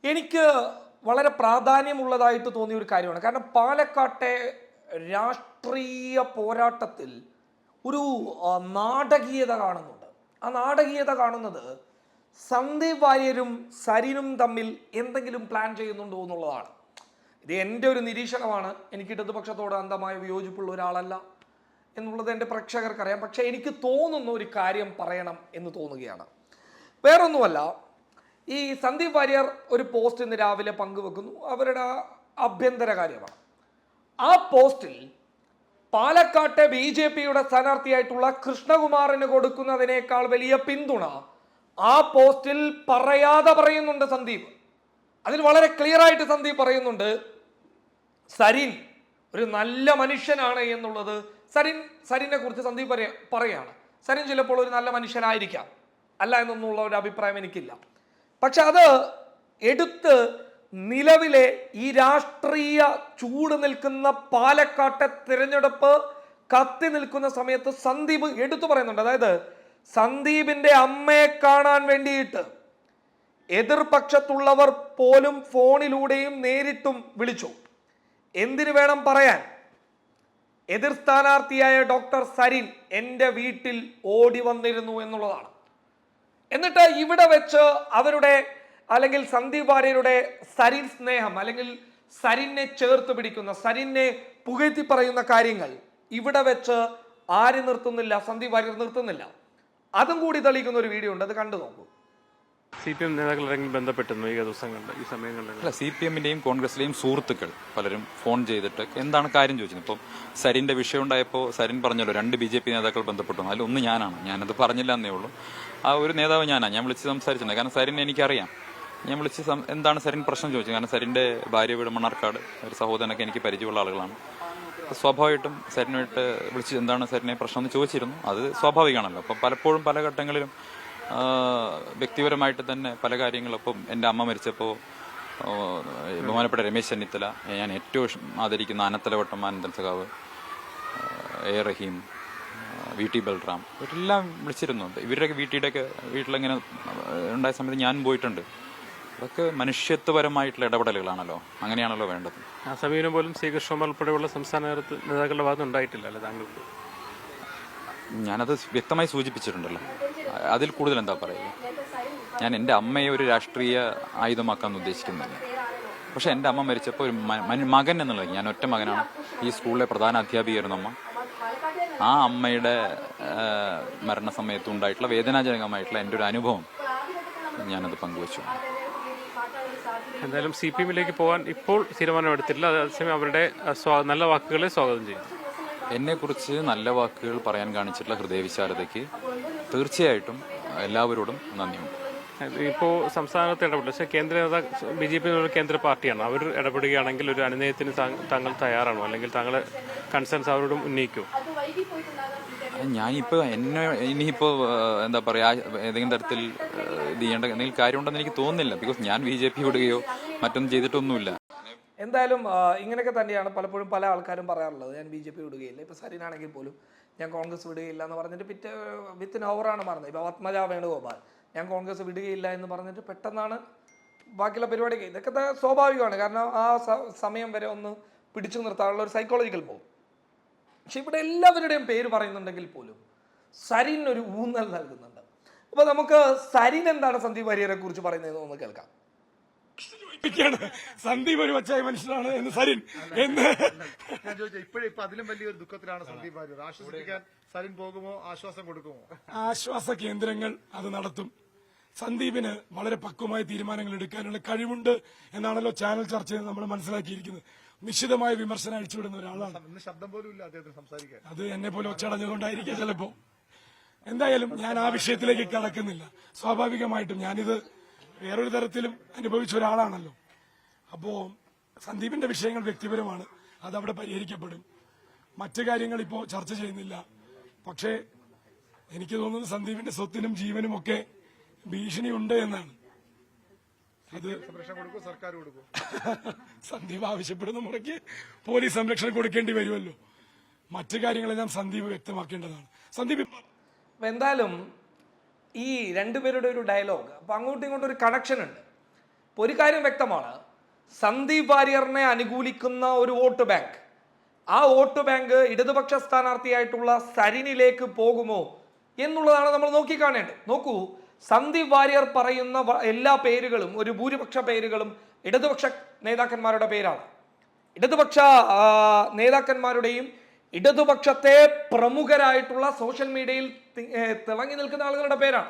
എനിക്ക് വളരെ പ്രാധാന്യമുള്ളതായിട്ട് തോന്നിയ ഒരു കാര്യമാണ്. കാരണം പാലക്കാട്ടെ രാഷ്ട്രീയ പോരാട്ടത്തിൽ ഒരു നാടകീയത കാണുന്നുണ്ട്. ആ നാടകീയത കാണുന്നത് സന്ദീപ് വാര്യരും സരിനും തമ്മിൽ എന്തെങ്കിലും പ്ലാൻ ചെയ്യുന്നുണ്ടോ എന്നുള്ളതാണ്. ഇത് എൻ്റെ ഒരു നിരീക്ഷണമാണ്. എനിക്ക് ഇടതുപക്ഷത്തോട് അന്ധമായ വിയോജിപ്പുള്ള ഒരാളല്ല എന്നുള്ളത് എൻ്റെ പ്രേക്ഷകർക്കറിയാം. പക്ഷേ എനിക്ക് തോന്നുന്ന ഒരു കാര്യം പറയണം എന്ന് തോന്നുകയാണ്. വേറൊന്നുമല്ല, ഈ സന്ദീപ് വാര്യർ ഒരു പോസ്റ്റ് ഇന്ന് രാവിലെ പങ്കുവെക്കുന്നു. അവരുടെ ആഭ്യന്തര കാര്യമാണ്. ആ പോസ്റ്റിൽ പാലക്കാട്ടെ BJPയുടെ സ്ഥാനാർത്ഥിയായിട്ടുള്ള കൃഷ്ണകുമാറിന് കൊടുക്കുന്നതിനേക്കാൾ വലിയ പിന്തുണ ആ പോസ്റ്റിൽ പറയാതെ പറയുന്നുണ്ട് സന്ദീപ്. അതിൽ വളരെ ക്ലിയർ ആയിട്ട് സന്ദീപ് പറയുന്നുണ്ട് സരിൻ ഒരു നല്ല മനുഷ്യനാണ് എന്നുള്ളത്. സരിനെ കുറിച്ച് സന്ദീപ് പറയാണ്. സരിൻ ചിലപ്പോൾ ഒരു നല്ല മനുഷ്യനായിരിക്കാം, അല്ല എന്നൊന്നുള്ള ഒരു അഭിപ്രായം എനിക്കില്ല. പക്ഷെ അത് എടുത്ത് നിലവിലെ ഈ രാഷ്ട്രീയ ചൂട് നിൽക്കുന്ന പാലക്കാട്ടെ തിരഞ്ഞെടുപ്പ് കത്തി നിൽക്കുന്ന സമയത്ത് സന്ദീപ് എടുത്തു പറയുന്നുണ്ട്. അതായത് സന്ദീപിന്റെ അമ്മയെ കാണാൻ വേണ്ടിയിട്ട് എതിർപക്ഷത്തുള്ളവർ പോലും ഫോണിലൂടെയും നേരിട്ടും വിളിച്ചു. എന്തിനു വേണം പറയാൻ? എതിർ സ്ഥാനാർത്ഥിയായ ഡോക്ടർ സരിൻ എൻ്റെ വീട്ടിൽ ഓടി വന്നിരുന്നു എന്നുള്ളതാണ്. എന്നിട്ട് ഇവിടെ വെച്ച് അവരുടെ അല്ലെങ്കിൽ സന്ദീപ് വാര്യരുടെ സരിൻ സ്നേഹം അല്ലെങ്കിൽ സരിനെ ചേർത്ത് പിടിക്കുന്ന, സരിനെ പുകഴ്ത്തി പറയുന്ന കാര്യങ്ങൾ ഇവിടെ വെച്ച് ആര് നിർത്തുന്നില്ല? സന്ദീപ് വാര്യർ നിർത്തുന്നില്ല. അതും കൂടി തെളിയിക്കുന്ന ഒരു വീഡിയോ ഉണ്ട്, അത് കണ്ടു നോക്കൂ. CPM നേതാക്കളെങ്കിലും ബന്ധപ്പെട്ടിരുന്നു ഈ ദിവസങ്ങളിൽ, ഈ സമയങ്ങളിൽ? അല്ല, CPMന്റെയും കോൺഗ്രസിലെയും സുഹൃത്തുക്കൾ പലരും ഫോൺ ചെയ്തിട്ട് എന്താണ് കാര്യം ചോദിച്ചത്. ഇപ്പം സരിന്റെ വിഷയം ഉണ്ടായപ്പോൾ സരിൻ പറഞ്ഞല്ലോ 2 BJP നേതാക്കൾ ബന്ധപ്പെട്ടു. അതിലൊന്ന് ഞാനത് പറഞ്ഞില്ല എന്നേ ഉള്ളൂ. ആ ഒരു നേതാവ് ഞാനാണ്. ഞാൻ വിളിച്ച് സംസാരിച്ചിട്ടുണ്ട്. കാരണം സരിനെ എനിക്കറിയാം. ഞാൻ വിളിച്ച് എന്താണ് സരിൻ പ്രശ്നം ചോദിച്ചത്. കാരണം സരിന്റെ ഭാര്യ വീട് മണ്ണാർക്കാട്, ഒരു സഹോദരനൊക്കെ എനിക്ക് പരിചയമുള്ള ആളുകളാണ്. സ്വാഭാവികമായിട്ടും സരിനായിട്ട് വിളിച്ച് എന്താണ് സരിനെ പ്രശ്നം എന്ന് ചോദിച്ചിരുന്നു. അത് സ്വാഭാവികമാണല്ലോ. അപ്പം പലപ്പോഴും പല ഘട്ടങ്ങളിലും വ്യക്തിപരമായിട്ട് തന്നെ പല കാര്യങ്ങളും. ഇപ്പം എൻ്റെ അമ്മ മരിച്ചപ്പോൾ ബഹുമാനപ്പെട്ട രമേശ് ചെന്നിത്തല, ഞാൻ ഏറ്റവും ആദരിക്കുന്ന ആനത്തലവട്ടം ആനന്ദൻ സഖാവ്, റഹീം, VT ബൽറാം, ഇവരെല്ലാം വിളിച്ചിരുന്നുണ്ട്. ഇവരുടെയൊക്കെ വീട്ടിലെങ്ങനെ ഉണ്ടായ സമയത്ത് ഞാൻ പോയിട്ടുണ്ട്. അതൊക്കെ മനുഷ്യത്വപരമായിട്ടുള്ള ഇടപെടലുകളാണല്ലോ. അങ്ങനെയാണല്ലോ വേണ്ടത്. ആ സമീപനം പോലും ശ്രീകൃഷ്ണകുമാർ ഉൾപ്പെടെയുള്ള സംസ്ഥാന നേതാക്കളുടെ ഭാഗത്ത് ഉണ്ടായിട്ടില്ല അല്ലേ താങ്കൾക്ക്? ഞാനത് വ്യക്തമായി സൂചിപ്പിച്ചിട്ടുണ്ടല്ലോ. അതിൽ കൂടുതൽ എന്താ പറയുക? ഞാൻ എൻ്റെ അമ്മയെ ഒരു രാഷ്ട്രീയ ആയുധമാക്കാൻ ഉദ്ദേശിക്കുന്നില്ല. പക്ഷെ എൻ്റെ അമ്മ മരിച്ചപ്പോൾ ഒരു മകൻ എന്നുള്ളത്, ഞാൻ ഒറ്റ മകനാണ്. ഈ സ്കൂളിലെ പ്രധാന അധ്യാപികയായിരുന്നു അമ്മ. ആ അമ്മയുടെ മരണസമയത്ത് ഉണ്ടായിട്ടുള്ള വേദനാജനകമായിട്ടുള്ള എൻ്റെ ഒരു അനുഭവം ഞാനത് പങ്കുവച്ചു. എന്തായാലും CPMലേക്ക് പോകാൻ ഇപ്പോൾ തീരുമാനമെടുത്തില്ല. അതേസമയം അവരുടെ നല്ല വാക്കുകളെ സ്വാഗതം ചെയ്യും. എന്നെക്കുറിച്ച് നല്ല വാക്കുകൾ പറയാൻ കാണിച്ചിട്ടുള്ള ഹൃദയവിശാലതയ്ക്ക് തീർച്ചയായിട്ടും എല്ലാവരോടും നന്ദിയുണ്ട്. ഇപ്പോൾ സംസ്ഥാനത്ത് ഇടപെടില്ല. പക്ഷേ കേന്ദ്ര BJP ഒരു കേന്ദ്ര പാർട്ടിയാണ്. അവർ ഇടപെടുകയാണെങ്കിൽ ഒരു അനുനയത്തിന് താങ്കൾ തയ്യാറാണോ? അല്ലെങ്കിൽ താങ്കളെ കൺസേൺസ് അവരോടും ഉന്നയിക്കുമോ? ഞാനിപ്പോൾ ഇനിയിപ്പോൾ എന്താ പറയുക, ഏതെങ്കിലും തരത്തിൽ ഇത് ചെയ്യേണ്ട എന്തെങ്കിലും കാര്യമുണ്ടെന്ന് എനിക്ക് തോന്നുന്നില്ല. ബിക്കോസ് ഞാൻ BJP വിടുകയോ മറ്റൊന്നും ചെയ്തിട്ടൊന്നുമില്ല. എന്തായാലും ഇങ്ങനെയൊക്കെ തന്നെയാണ് പലപ്പോഴും പല ആൾക്കാരും പറയാറുള്ളത്. ഞാൻ BJP വിടുകയില്ല. ഇപ്പോൾ സരിനാണെങ്കിൽ പോലും ഞാൻ കോൺഗ്രസ് വിടുകയില്ല എന്ന് പറഞ്ഞിട്ട് വിത്തിൻ ഹവറാണ് മാറുന്നത്. ഇപ്പോൾ ആത്മജ വേണുഗോപാൽ ഞാൻ കോൺഗ്രസ് വിടുകയില്ല എന്ന് പറഞ്ഞിട്ട് പെട്ടെന്നാണ് ബാക്കിയുള്ള പരിപാടിക്ക്. ഇതൊക്കെ സ്വാഭാവികമാണ്. കാരണം ആ സമയം വരെ ഒന്ന് പിടിച്ചു നിർത്താനുള്ള ഒരു സൈക്കോളജിക്കൽ മൂവ്. പക്ഷെ ഇവിടെ എല്ലാവരുടെയും പേര് പറയുന്നുണ്ടെങ്കിൽ പോലും സരിൻ ഒരു ഊന്നൽ നൽകുന്നുണ്ട്. അപ്പോൾ നമുക്ക് സരിൻ എന്താണ് സന്ദീപ് വാര്യരെ കുറിച്ച് പറയുന്നതെന്ന് ഒന്ന് കേൾക്കാം. സന്ദീപ് ഒരു വച്ചായ മനുഷ്യനാണ് എന്ന് സരിൻ എന്ന് ഞാൻ ചോദിച്ചു. ഇപ്പൊ അതിലും വലിയൊരു ദുഃഖത്തിലാണ് സന്ദീപ് വാര്യർ. ആശ്വസിപ്പിക്കാൻ സരിൻ പോകുമോ? ആശ്വാസം കൊടുക്കുമോ? ആശ്വാസ കേന്ദ്രങ്ങൾ അത് നടത്തും. സന്ദീപിന് വളരെ പക്വമായ തീരുമാനങ്ങൾ എടുക്കാനുള്ള കഴിവുണ്ട് എന്നാണല്ലോ ചാനൽ ചർച്ചയിൽ നമ്മൾ മനസ്സിലാക്കിയിരിക്കുന്നത്. നിശ്ചിതമായ വിമർശനം അഴിച്ചുവിടുന്ന ഒരാളാണ്. ശബ്ദം പോലും ഇല്ല അദ്ദേഹത്തിന് സംസാരിക്കാൻ. അത് എന്നെ പോലെ ഒച്ചടഞ്ഞുകൊണ്ടായിരിക്കും ചിലപ്പോ. എന്തായാലും ഞാൻ ആ വിഷയത്തിലേക്ക് കടക്കുന്നില്ല. സ്വാഭാവികമായിട്ടും ഞാനിത് വേറൊരു തരത്തിലും അനുഭവിച്ച ഒരാളാണല്ലോ. അപ്പോ സന്ദീപിന്റെ വിഷയങ്ങൾ വ്യക്തിപരമാണ്, അതവിടെ പരിഹരിക്കപ്പെടും. മറ്റു കാര്യങ്ങൾ ഇപ്പോൾ ചർച്ച ചെയ്യുന്നില്ല. പക്ഷേ എനിക്ക് തോന്നുന്നത് സന്ദീപിന്റെ സ്വത്തിനും ജീവനും ഒക്കെ ഭീഷണിയുണ്ട് എന്നാണ്. അത് സർക്കാർ കൊടുക്കും. സന്ദീപ് ആവശ്യപ്പെടുന്ന മുറയ്ക്ക് പോലീസ് സംരക്ഷണം കൊടുക്കേണ്ടി വരുമല്ലോ. മറ്റു കാര്യങ്ങളെല്ലാം സന്ദീപ് വ്യക്തമാക്കേണ്ടതാണ്. സന്ദീപ് എന്തായാലും ഈ രണ്ടുപേരുടെ ഒരു ഡയലോഗ്, അപ്പം അങ്ങോട്ടും ഇങ്ങോട്ടും ഒരു കണക്ഷൻ ഉണ്ട്. ഒരു കാര്യം വ്യക്തമാണ്, സന്ദീപ് വാര്യറിനെ അനുകൂലിക്കുന്ന ഒരു വോട്ട് ബാങ്ക്, ആ വോട്ട് ബാങ്ക് ഇടതുപക്ഷ സ്ഥാനാർത്ഥിയായിട്ടുള്ള സരിനിലേക്ക് പോകുമോ എന്നുള്ളതാണ് നമ്മൾ നോക്കിക്കാണേണ്ടത്. നോക്കൂ, സന്ദീപ് വാര്യർ പറയുന്ന എല്ലാ പേരുകളും, ഒരു ഭൂരിപക്ഷ പേരുകളും ഇടതുപക്ഷ നേതാക്കന്മാരുടെ പേരാണ്. ഇടതുപക്ഷ നേതാക്കന്മാരുടെയും ഇടതുപക്ഷത്തെ പ്രമുഖരായിട്ടുള്ള സോഷ്യൽ മീഡിയയിൽ തിളങ്ങി നിൽക്കുന്ന ആളുകളുടെ പേരാണ്.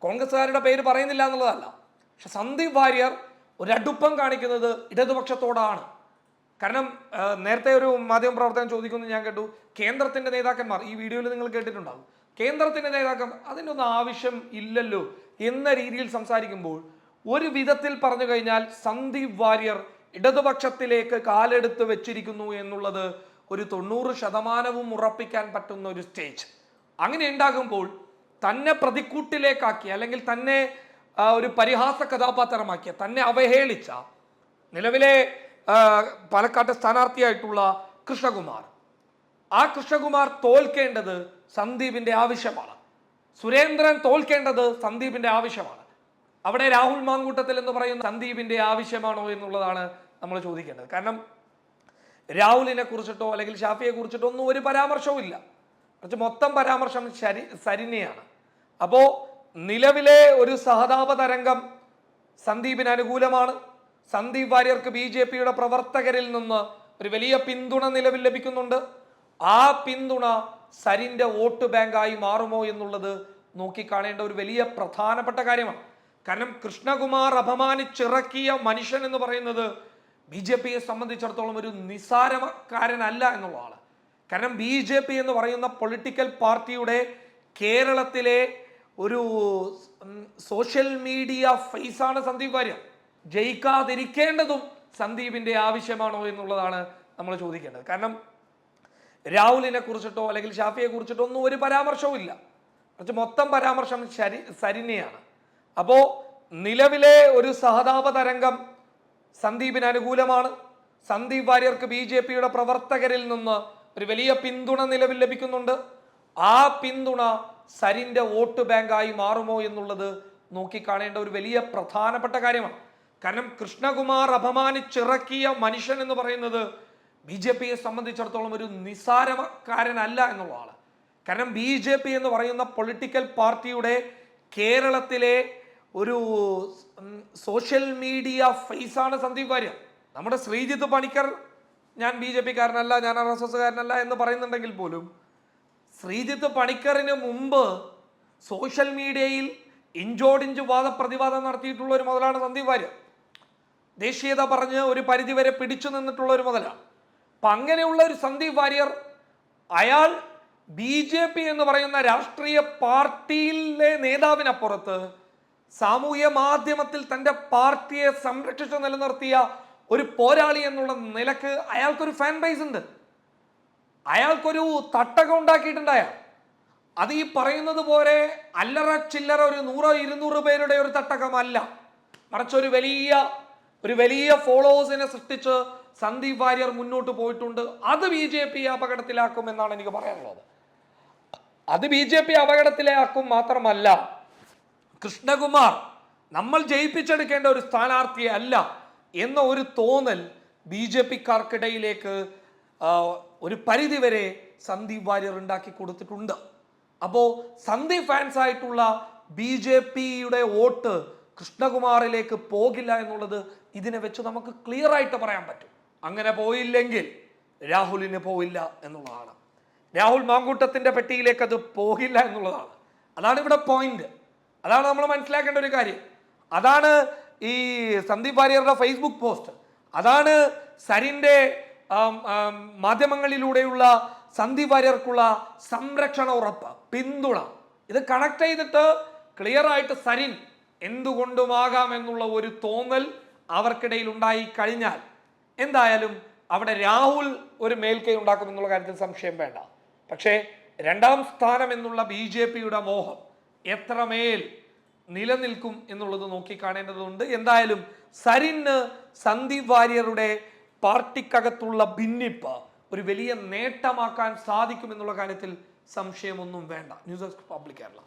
കോൺഗ്രസ്സുകാരുടെ പേര് പറയുന്നില്ല എന്നുള്ളതല്ല. പക്ഷെ സന്ദീപ് വാര്യർ ഒരടുപ്പം കാണിക്കുന്നത് ഇടതുപക്ഷത്തോടാണ്. കാരണം നേരത്തെ ഒരു മാധ്യമപ്രവർത്തകൻ ചോദിക്കുന്നത് ഞാൻ കേട്ടു, കേന്ദ്രത്തിന്റെ നേതാക്കന്മാർ, ഈ വീഡിയോയിൽ നിങ്ങൾ കേട്ടിട്ടുണ്ടാകും, കേന്ദ്രത്തിന്റെ നേതാക്കന്മാർ അതിനൊന്നും ആവശ്യം ഇല്ലല്ലോ എന്ന രീതിയിൽ സംസാരിക്കുമ്പോൾ ഒരു വിധത്തിൽ പറഞ്ഞു കഴിഞ്ഞാൽ സന്ദീപ് വാര്യർ ഇടതുപക്ഷത്തിലേക്ക് കാലെടുത്ത് വെച്ചിരിക്കുന്നു എന്നുള്ളത് ഒരു 90% ഉറപ്പിക്കാൻ പറ്റുന്ന ഒരു സ്റ്റേജ്. അങ്ങനെ ഉണ്ടാകുമ്പോൾ തന്നെ പ്രതിക്കൂട്ടിലേക്കാക്കി, അല്ലെങ്കിൽ തന്നെ ഒരു പരിഹാസ കഥാപാത്രമാക്കിയ, തന്നെ അവഹേളിച്ച നിലവിലെ പാലക്കാട്ടെ സ്ഥാനാർത്ഥിയായിട്ടുള്ള കൃഷ്ണകുമാർ, ആ കൃഷ്ണകുമാർ തോൽക്കേണ്ടത് സന്ദീപിന്റെ ആവശ്യമാണ്. സുരേന്ദ്രൻ തോൽക്കേണ്ടത് സന്ദീപിന്റെ ആവശ്യമാണ്. അവിടെ രാഹുൽ മാങ്കൂട്ടത്തിൽ എന്ന് പറയുന്ന സന്ദീപിന്റെ ആവശ്യമാണോ എന്നുള്ളതാണ് നമ്മൾ ചോദിക്കേണ്ടത്. കാരണം രാഹുലിനെ കുറിച്ചിട്ടോ അല്ലെങ്കിൽ ഷാഫിയെ കുറിച്ചിട്ടോ ഒന്നും ഒരു പരാമർശവും ഇല്ല. കുറച്ച് മൊത്തം പരാമർശം സരിനെയാണ്. അപ്പോ നിലവിലെ ഒരു സഹതാപ തരംഗം സന്ദീപിന് അനുകൂലമാണ്. സന്ദീപ് വാര്യർക്ക് BJPയുടെ പ്രവർത്തകരിൽ നിന്ന് ഒരു വലിയ പിന്തുണ നിലവിൽ ലഭിക്കുന്നുണ്ട്. ആ പിന്തുണ സരിന്റെ വോട്ട് ബാങ്കായി മാറുമോ എന്നുള്ളത് നോക്കിക്കാണേണ്ട ഒരു വലിയ പ്രധാനപ്പെട്ട കാര്യമാണ്. കാരണം കൃഷ്ണകുമാർ അപമാനിച്ചിറക്കിയ മനുഷ്യൻ എന്ന് പറയുന്നത് BJPയെ സംബന്ധിച്ചിടത്തോളം ഒരു നിസ്സാരക്കാരനല്ല എന്നുള്ളതാണ്. കാരണം BJP എന്ന് പറയുന്ന പൊളിറ്റിക്കൽ പാർട്ടിയുടെ കേരളത്തിലെ ഒരു സോഷ്യൽ മീഡിയ ഫേസാണ് സന്ദീപ് വാര്യർ. ജയിക്കാതിരിക്കേണ്ടതും സന്ദീപിന്റെ ആവശ്യമാണോ എന്നുള്ളതാണ് നമ്മൾ ചോദിക്കേണ്ടത്. കാരണം രാഹുലിനെ കുറിച്ചിട്ടോ അല്ലെങ്കിൽ ഷാഫിയെ കുറിച്ചിട്ടോ ഒന്നും ഒരു പരാമർശവും ഇല്ല. കുറച്ച് മൊത്തം പരാമർശം സരിനെയാണ്. അപ്പോ നിലവിലെ ഒരു സഹതാപ തരംഗം സന്ദീപിന് അനുകൂലമാണ്. സന്ദീപ് വാര്യർക്ക് BJPയുടെ പ്രവർത്തകരിൽ നിന്ന് ഒരു വലിയ പിന്തുണ നിലവിൽ ലഭിക്കുന്നുണ്ട്. ആ പിന്തുണ സരിന്റെ വോട്ട് ബാങ്കായി മാറുമോ എന്നുള്ളത് നോക്കിക്കാണേണ്ട ഒരു വലിയ പ്രധാനപ്പെട്ട കാര്യമാണ്. കാരണം കൃഷ്ണകുമാർ അപമാനിച്ചിറക്കിയ മനുഷ്യൻ എന്ന് പറയുന്നത് BJPയെ സംബന്ധിച്ചിടത്തോളം ഒരു നിസ്സാരക്കാരനല്ല എന്നുള്ളതാണ്. കാരണം BJP എന്ന് പറയുന്ന പൊളിറ്റിക്കൽ പാർട്ടിയുടെ കേരളത്തിലെ ഒരു സോഷ്യൽ മീഡിയ ഫേസാണ് സന്ദീപ് വാര്യർ. നമ്മുടെ ശ്രീജിത്ത് പണിക്കർ ഞാൻ BJPക്കാരനല്ല, ഞാൻ RSSകാരനല്ല എന്ന് പറയുന്നുണ്ടെങ്കിൽ പോലും ശ്രീജിത്ത് പണിക്കറിന് മുമ്പ് സോഷ്യൽ മീഡിയയിൽ ഇഞ്ചോടിഞ്ച് വാദപ്രതിവാദം നടത്തിയിട്ടുള്ള ഒരു മുതലാണ് സന്ദീപ് വാര്യർ. ദേശീയത പറഞ്ഞ് ഒരു പരിധിവരെ പിടിച്ചു നിന്നിട്ടുള്ള ഒരു മുതലാണ്. അപ്പം അങ്ങനെയുള്ള ഒരു സന്ദീപ് വാര്യർ, അയാൾ BJP എന്ന് പറയുന്ന രാഷ്ട്രീയ പാർട്ടിയിലെ നേതാവിനപ്പുറത്ത് സാമൂഹ്യ മാധ്യമത്തിൽ തൻ്റെ പാർട്ടിയെ സംരക്ഷിച്ചു നിലനിർത്തിയ ഒരു പോരാളി എന്നുള്ള നിലക്ക് അയാൾക്കൊരു ഫാൻ ബേസ് ഉണ്ട്. അയാൾക്കൊരു തട്ടകം ഉണ്ടാക്കിയിട്ടുണ്ട് അയാൾ. അത് ഈ പറയുന്നത് പോലെ അല്ലറ ചില്ലറ ഒരു 100-200 പേരുടെ ഒരു തട്ടകമല്ല, മറിച്ച് ഒരു വലിയ ഫോളോവേഴ്സിനെ സൃഷ്ടിച്ച് സന്ദീപ് വാര്യർ മുന്നോട്ട് പോയിട്ടുണ്ട്. അത് BJP അപകടത്തിലാക്കും എന്നാണ് എനിക്ക് പറയാനുള്ളത്. അത് BJP അപകടത്തിലാക്കും മാത്രമല്ല, കൃഷ്ണകുമാർ നമ്മൾ ജയിപ്പിച്ചെടുക്കേണ്ട ഒരു സ്ഥാനാർത്ഥി അല്ല എന്ന ഒരു തോന്നൽ BJPക്കാർക്കിടയിലേക്ക് ഒരു പരിധിവരെ സന്ദീപ് വാര്യർ ഉണ്ടാക്കി കൊടുത്തിട്ടുണ്ട്. അപ്പോൾ സന്ദീപ് ഫാൻസ് ആയിട്ടുള്ള BJPയുടെ വോട്ട് കൃഷ്ണകുമാറിലേക്ക് പോകില്ല എന്നുള്ളത് ഇതിനെ വെച്ച് നമുക്ക് ക്ലിയർ ആയിട്ട് പറയാൻ പറ്റും. അങ്ങനെ പോയില്ലെങ്കിൽ രാഹുലിന് പോയില്ല എന്നുള്ളതാണ്. രാഹുൽ മാങ്കൂട്ടത്തിന്റെ പെട്ടിയിലേക്ക് അത് പോകില്ല എന്നുള്ളതാണ്. അതാണ് ഇവിടെ പോയിന്റ്. അതാണ് നമ്മൾ മനസ്സിലാക്കേണ്ട ഒരു കാര്യം. അതാണ് ഈ സന്ദീപ് വാര്യറുടെ ഫേസ്ബുക്ക് പോസ്റ്റ്, അതാണ് സരിന്റെ മാധ്യമങ്ങളിലൂടെയുള്ള സന്ദീപ് വാര്യർക്കുള്ള സംരക്ഷണ ഉറപ്പ്, പിന്തുണ. ഇത് കണക്ട് ചെയ്തിട്ട് ക്ലിയർ ആയിട്ട് സരിൻ എന്തുകൊണ്ടുമാകാം എന്നുള്ള ഒരു തോന്നൽ അവർക്കിടയിൽ ഉണ്ടായി കഴിഞ്ഞാൽ എന്തായാലും അവിടെ രാഹുൽ ഒരു മേൽക്കൈ ഉണ്ടാക്കും എന്നുള്ള കാര്യത്തിൽ സംശയം വേണ്ട. പക്ഷേ 2ാം സ്ഥാനം എന്നുള്ള BJPയുടെ മോഹം എത്രമേൽ നിലനിൽക്കും എന്നുള്ളത് നോക്കിക്കാണേണ്ടതുണ്ട്. എന്തായാലും സരിന് സന്ദീപ് വാര്യരുടെ പാർട്ടിക്കകത്തുള്ള ഭിന്നിപ്പ് ഒരു വലിയ നേട്ടമാക്കാൻ സാധിക്കും എന്നുള്ള കാര്യത്തിൽ സംശയമൊന്നും വേണ്ട. News desk public Kerala.